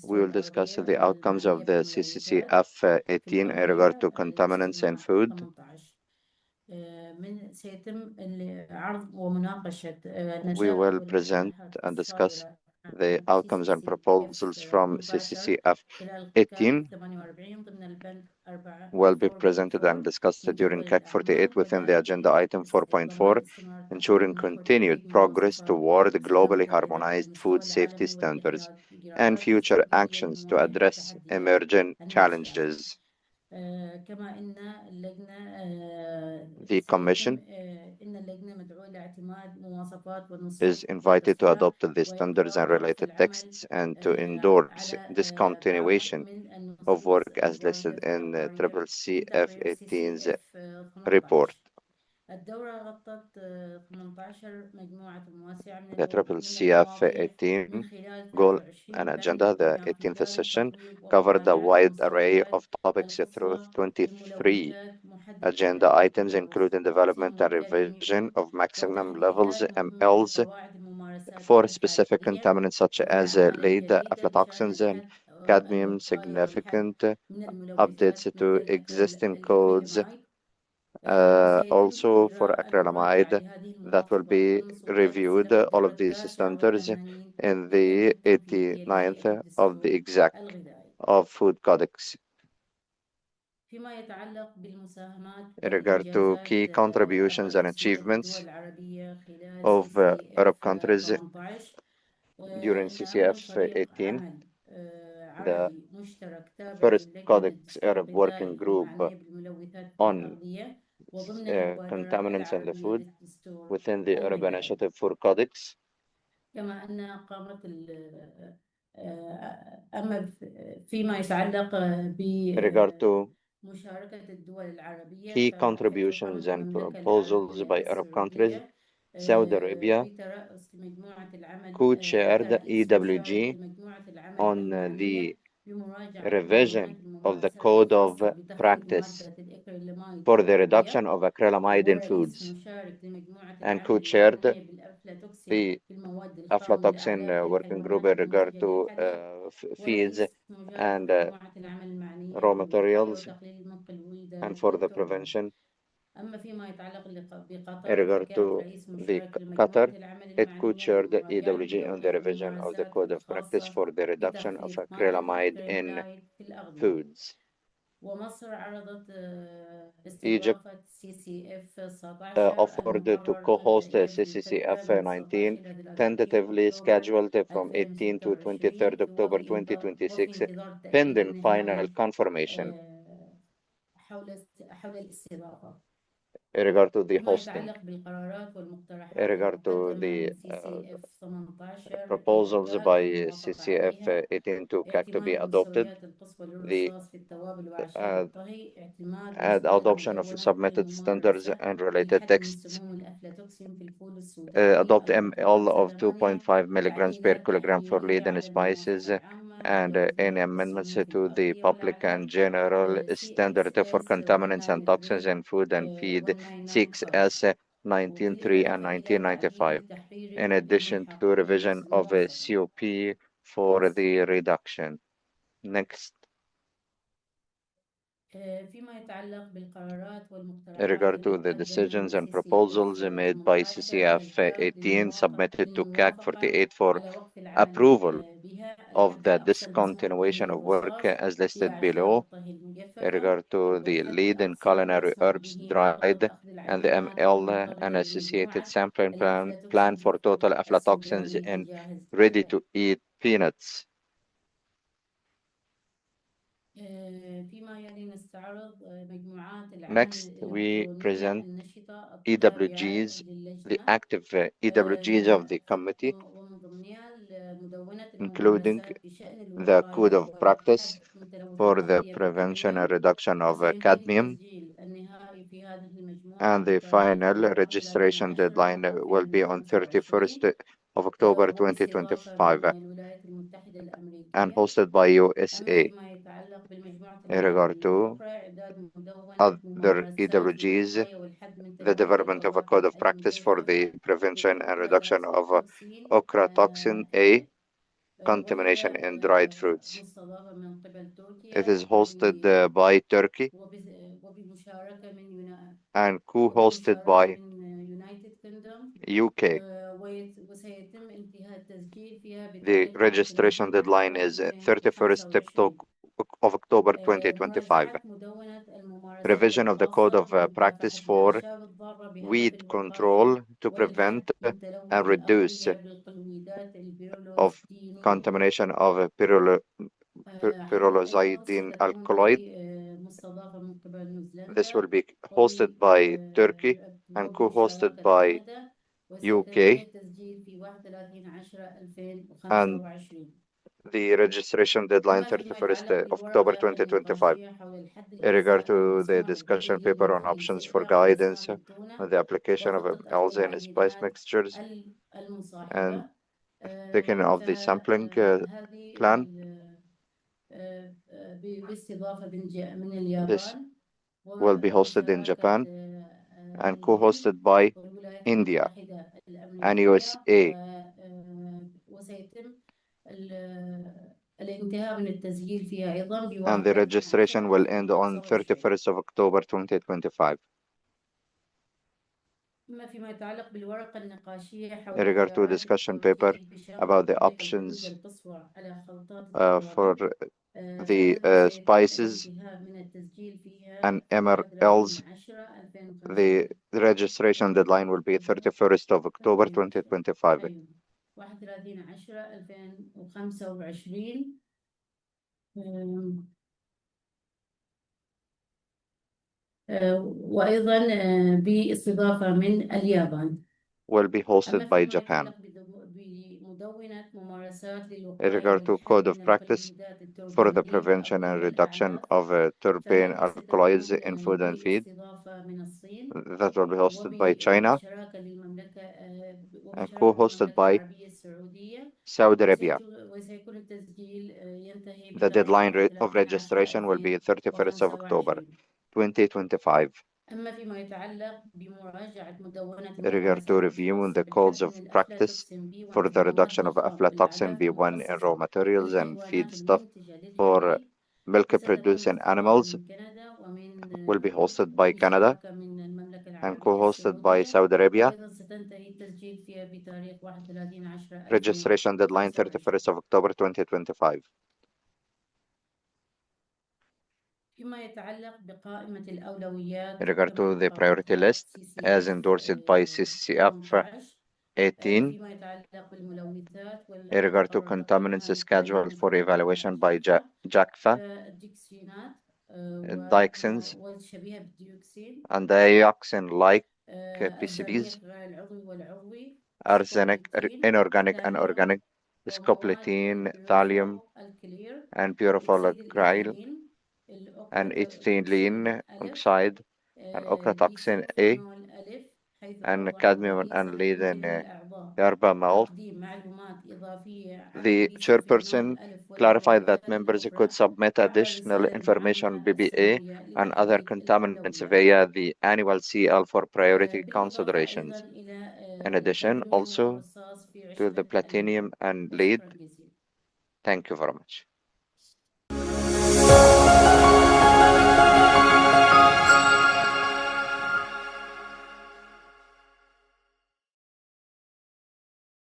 We will discuss the outcomes of the CCCF18 in regard to contaminants in food. We will present and discuss the outcomes and proposals from CCCF18 will be presented and discussed during CAC 48 within the agenda item 4.4, ensuring continued progress toward globally harmonized food safety standards and future actions to address emerging challenges. The Commission is invited to adopt the standards and related texts and to endorse discontinuation of work as listed in the CCCF18's report. The CCCF18 goal and agenda, the 18th session, covered a wide array of topics through 23 agenda items, including development and revision of maximum levels mLs for specific contaminants such as lead, aflatoxins, and cadmium, significant updates to existing codes, also for acrylamide that will be reviewed, all of these standards in the 89th of the exec of Food Codex. In regard to key contributions and achievements of Arab countries during CCF18, the first Codex Arab Working Group on contaminants in the food within the Arab Initiative for Codex. In regard to key contributions and proposals by Arab countries, Saudi Arabia co-chaired EWG on the revision of the Code of Practice for the reduction of acrylamide in foods and co-chaired the aflatoxin working group in regard to feeds and raw materials and for the prevention. In regard to the Qatar, it co-chaired the EWG on the revision of the Code of Practice for the reduction of acrylamide in foods. Egypt offered to co-host CCCF19, tentatively scheduled from 18 to 23rd October 2026, pending final confirmation. In regard to the hosting, in regard to the proposals by CCF18 to CAC to be adopted, the adoption of submitted standards and related texts, adopt ml of 2.5 milligrams per kilogram for lead and spices, and any amendments to the public and general standard for contaminants and toxins in food and feed 6S 1903 and 1995, in addition to revision of a COP for the reduction. Next. In regard to the decisions and proposals made by CCF18 submitted to CAC 48 for approval of the discontinuation of work as listed below, in regard to the lead in culinary herbs dried and the ML and associated sampling plan for total aflatoxins in ready-to-eat peanuts. Next, we present EWGs, the active EWGs of the committee, including the Code of Practice for the prevention and reduction of cadmium, and the final registration deadline will be on 31st of October 2025 and hosted by USA. In regard to other EWGs, the development of a code of practice for the prevention and reduction of ochratoxin A contamination in dried fruits. It is hosted by Turkey and co-hosted by United Kingdom UK. وسيتم انتهاء التسجيل فيها The بتاريخ registration 31 deadline is 31st 2025. of October 2025. مراجعة مدونة الممارسات Revision of the code الخاصة of practice بمكافحة for الأعشاب الضارة بهدف weed الوقاية control to والحد prevent من تلوث and reduce الأرضية بالقلويدات of البيرولوجينية. contamination of حفل أيضا pyrrolizidine ستكون alkaloid. مستضافة من قبل This نيوزيلندا will be hosted by Turkey and co-hosted وبمشاركة by كندا وسيتم UK, التسجيل في 31/10/2025. the registration deadline أما فيما 31st يتعلق of October بالورقة 2025. النقاشية حول الحد In regard الأمثل to the للمسموح discussion بالتسجيل paper on به options في for إطلاق guidance أسماك التونة on the application of وخطة algae القوى in spice العينات mixtures and المصاحبة. taking of the sampling فهذه plan. باستضافة من This اليابان will be hosted in ومشاركة Japan and الهند co-hosted by والولايات India المتحدة and الأمريكية USA. وسيتم الانتهاء من التسجيل فيها أيضا ب And the registration will end on 31 31st of October 2025. أما فيما يتعلق بالورقة النقاشية حول In regard to خيارات discussion paper التوجيه بشأن about the تطبيق الحدود options القصوى على خلطات for التوابل، the فهذا سيتم spices الانتهاء من التسجيل فيها and في MRLs. 31/10/2025. The registration deadline will be 31st of October 2025. أيوة 31/10/2025. وأيضا باستضافة من اليابان. Will be hosted أما by فيما Japan. يتعلق بمدونة ممارسات In للوقاية regard to والحد code of من practice القلويدات for the التوربينية prevention and بأبقية reduction الأعناق، of terpene فهذه alkaloids ستكون in food and feed, باستضافة من الصين that will be hosted by China وبشراكة للمملكة and وبشراكة co-hosted المملكة by العربية السعودية. Saudi Arabia. وسيكون التسجيل ينتهي The بتاريخ deadline of registration will be 31st of October 31/10/2025. 2025. أما فيما يتعلق بمراجعة مدونة In regard to الممارسات reviewing الخاصة the codes بالحد of من practice الأفلاتوكسين for B1 the والمواد reduction of الخام aflatoxin بالأعلاف B1 in raw المخصصة materials and للحيوانات feedstuff المنتجة for للحليب، milk وستكون producing مستضافة animals, من كندا will be hosted by Canada وبشراكة من المملكة and العربية co-hosted by السعودية، Saudi Arabia. وأيضا ستنتهي التسجيل فيها بتاريخ 31/10/2025. Registration deadline 31st of October 2025. فيما يتعلق بقائمة الأولويات In regard كما to the priority أقرتها list as endorsed by CCCF18, 18. فيما يتعلق بالملوثات in regard to والمقرر contaminants تقييمها scheduled نهائيا for بطريقة evaluation by شفافة، JACFA, فالديوكسينات dioxins, والشبيهة بالديوكسين، and dioxin-like الزرنيق PCBs, غير العضوي والعضوي، arsenic, سكوبوليتين، inorganic and ثاليوم، organic, ومواد scopolamine, thallium, البيروفو الكلير، and أكسيد pyrophthalate, الإيثيلين، and الأوكراتوكسين ethylene ألف، oxide, and ochratoxin A, بيسوفينول ألف، حيث and أوضح cadmium الرئيس and lead الحكومي in للأعضاء Herbamol. تقديم معلومات إضافية عن The البيسوفينول chairperson ألف clarified that والملوثات members الأخرى could submit عبر additional رسالة information دعمها BBA السنوية and other لتحديد contaminants الأولويات، via the annual CL for priority بالإضافة أيضا considerations. إلى In addition, الكادميوم also والرصاص في to the عشبة platinum الماء. and lead. وشكرا جزيلا. Thank you very much.